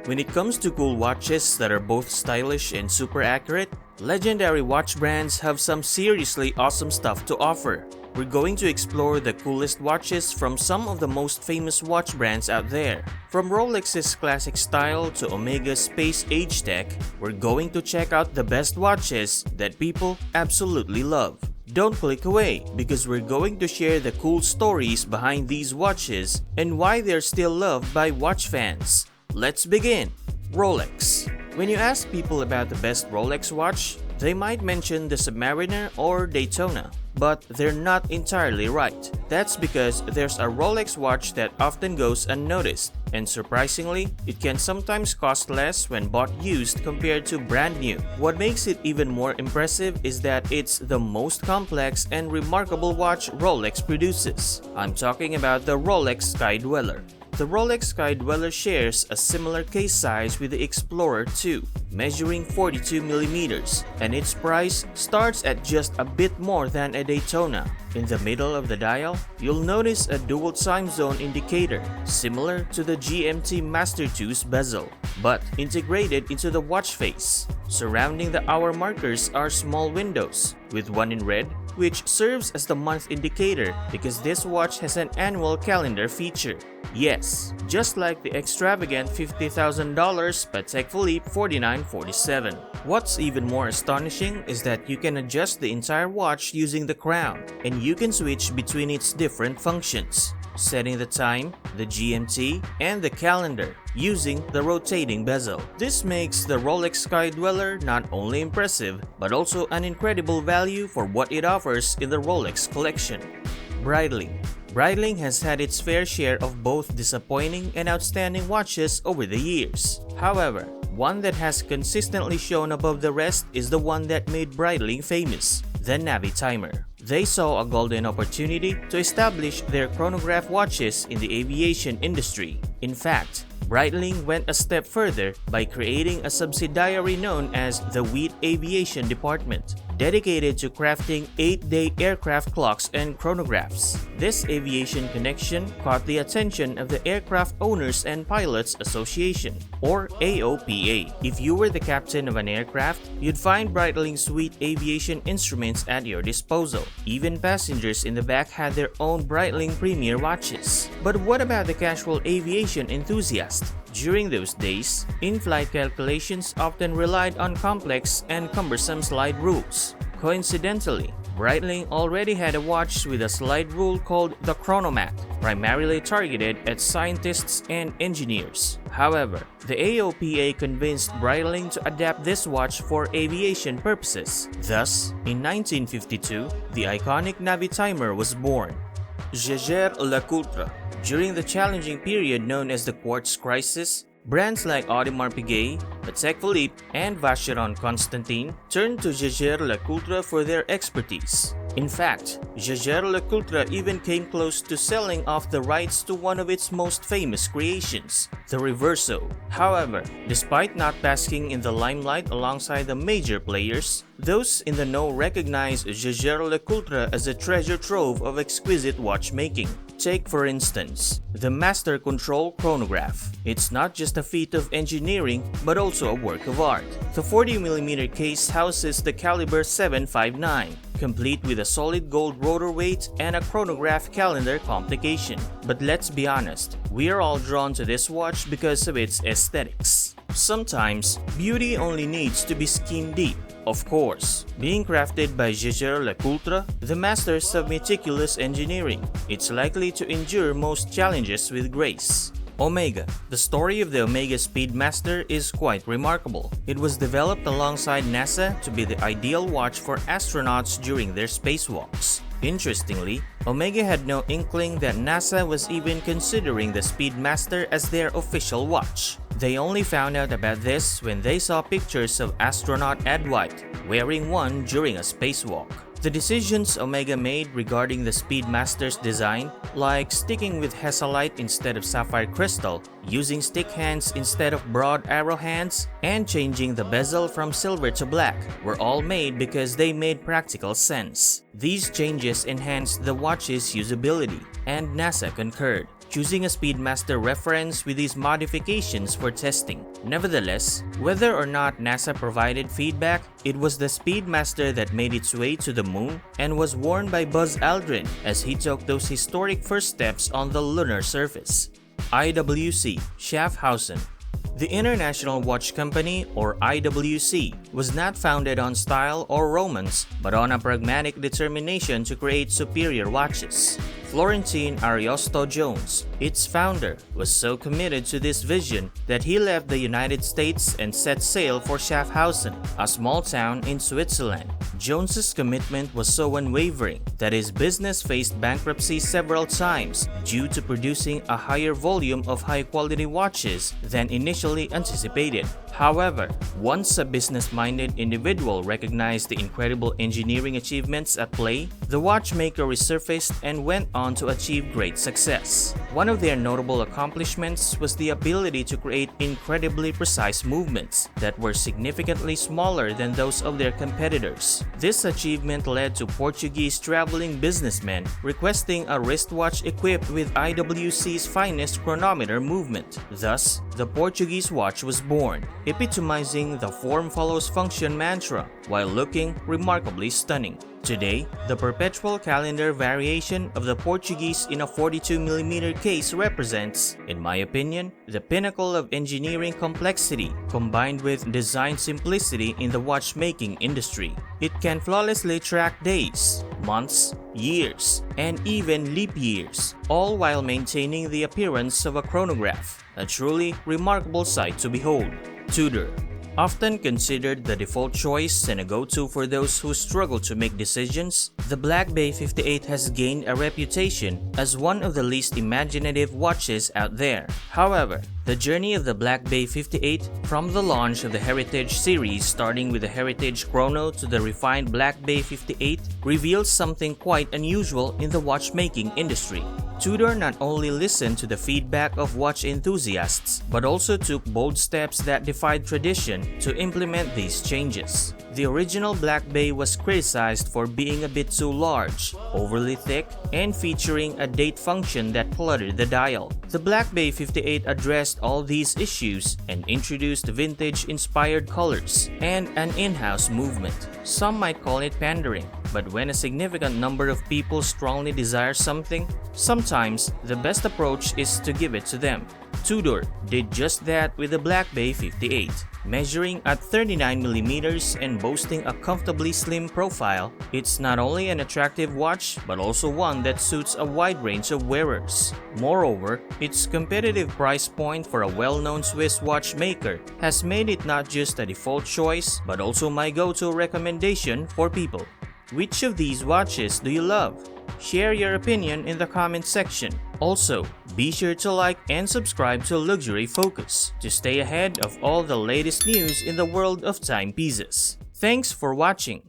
When it comes to cool watches that are both stylish and super accurate, legendary watch brands have some seriously awesome stuff to offer. We're going to explore the coolest watches from some of the most famous watch brands out there. From Rolex's classic style to Omega's space age tech, we're going to check out the best watches that people absolutely love. Don't click away, because we're going to share the cool stories behind these watches and why they're still loved by watch fans. Let's begin! Rolex. When you ask people about the best Rolex watch, they might mention the Submariner or Daytona, but they're not entirely right. That's because there's a Rolex watch that often goes unnoticed, and surprisingly, it can sometimes cost less when bought used compared to brand new. What makes it even more impressive is that it's the most complex and remarkable watch Rolex produces. I'm talking about the Rolex Sky Dweller. The Rolex Sky Dweller shares a similar case size with the Explorer 2, measuring 42mm, and its price starts at just a bit more than a Daytona. In the middle of the dial, you'll notice a dual time zone indicator, similar to the GMT Master 2's bezel, but integrated into the watch face. Surrounding the hour markers are small windows, with one in red, which serves as the month indicator because this watch has an annual calendar feature. Yes, just like the extravagant $50,000 Patek Philippe 4947. What's even more astonishing is that you can adjust the entire watch using the crown, and you can switch between its different functions, setting the time, the GMT, and the calendar using the rotating bezel. This makes the Rolex Sky Dweller not only impressive, but also an incredible value for what it offers in the Rolex collection. Breitling. Breitling has had its fair share of both disappointing and outstanding watches over the years. However, one that has consistently shown above the rest is the one that made Breitling famous, the Navitimer. They saw a golden opportunity to establish their chronograph watches in the aviation industry. In fact, Breitling went a step further by creating a subsidiary known as the Wheat Aviation Department, dedicated to crafting 8-day aircraft clocks and chronographs. This aviation connection caught the attention of the Aircraft Owners and Pilots Association, or AOPA. If you were the captain of an aircraft, you'd find Breitling's Wheat Aviation instruments at your disposal. Even passengers in the back had their own Breitling Premier watches. But what about the casual aviation enthusiast? During those days, in-flight calculations often relied on complex and cumbersome slide rules. Coincidentally, Breitling already had a watch with a slide rule called the Chronomat, primarily targeted at scientists and engineers. However, the AOPA convinced Breitling to adapt this watch for aviation purposes. Thus, in 1952, the iconic Navitimer was born. JaegerLeCoultre. During the challenging period known as the Quartz Crisis, brands like Audemars Piguet, Patek Philippe, and Vacheron Constantin turned to JaegerLeCoultre for their expertise. In fact, JaegerLeCoultre even came close to selling off the rights to one of its most famous creations, the Reverso. However, despite not basking in the limelight alongside the major players, those in the know recognize JaegerLeCoultre as a treasure trove of exquisite watchmaking. Take, for instance, the Master Control chronograph. It's not just a feat of engineering, but also a work of art. The 40mm case houses the caliber 759, complete with a solid gold rotor weight and a chronograph calendar complication. But let's be honest, we are all drawn to this watch because of its aesthetics. Sometimes, beauty only needs to be skin deep. Of course, being crafted by JaegerLeCoultre, the masters of meticulous engineering, it's likely to endure most challenges with grace. Omega. The story of the Omega Speedmaster is quite remarkable. It was developed alongside NASA to be the ideal watch for astronauts during their spacewalks. Interestingly, Omega had no inkling that NASA was even considering the Speedmaster as their official watch. They only found out about this when they saw pictures of astronaut Ed White wearing one during a spacewalk. The decisions Omega made regarding the Speedmaster's design, like sticking with Hesalite instead of sapphire crystal, using stick hands instead of broad arrow hands, and changing the bezel from silver to black, were all made because they made practical sense. These changes enhanced the watch's usability, and NASA concurred. choosing a Speedmaster reference with these modifications for testing. Nevertheless, whether or not NASA provided feedback, it was the Speedmaster that made its way to the moon and was worn by Buzz Aldrin as he took those historic first steps on the lunar surface. IWC Schaffhausen. The International Watch Company, or IWC, was not founded on style or romance, but on a pragmatic determination to create superior watches. Florentine Ariosto-Jones, its founder, was so committed to this vision that he left the United States and set sail for Schaffhausen, a small town in Switzerland. Jones's commitment was so unwavering that his business faced bankruptcy several times due to producing a higher volume of high-quality watches than initially anticipated. However, once a business-minded individual recognized the incredible engineering achievements at play, the watchmaker resurfaced and went on to achieve great success. One of their notable accomplishments was the ability to create incredibly precise movements that were significantly smaller than those of their competitors. This achievement led to Portuguese traveling businessmen requesting a wristwatch equipped with IWC's finest chronometer movement. Thus, the Portuguese watch was born, epitomizing the form follows function mantra while looking remarkably stunning. Today, the perpetual calendar variation of the Portuguese in a 42mm case represents, in my opinion, the pinnacle of engineering complexity combined with design simplicity in the watchmaking industry. It can flawlessly track days, months, years, and even leap years, all while maintaining the appearance of a chronograph. A truly remarkable sight to behold. Tudor. Often considered the default choice and a go-to for those who struggle to make decisions, the Black Bay 58 has gained a reputation as one of the least imaginative watches out there. However, the journey of the Black Bay 58, from the launch of the Heritage series starting with the Heritage Chrono to the refined Black Bay 58, reveals something quite unusual in the watchmaking industry. Tudor not only listened to the feedback of watch enthusiasts, but also took bold steps that defied tradition to implement these changes. The original Black Bay was criticized for being a bit too large, overly thick, and featuring a date function that cluttered the dial. The Black Bay 58 addressed all these issues and introduced vintage-inspired colors and an in-house movement. Some might call it pandering, but when a significant number of people strongly desire something, sometimes the best approach is to give it to them. Tudor did just that with the Black Bay 58. Measuring at 39mm and boasting a comfortably slim profile, it's not only an attractive watch but also one that suits a wide range of wearers. Moreover, its competitive price point for a well-known Swiss watchmaker has made it not just a default choice but also my go-to recommendation for people. Which of these watches do you love? Share your opinion in the comment section. Also, be sure to like and subscribe to Luxury Focus to stay ahead of all the latest news in the world of timepieces. Thanks for watching.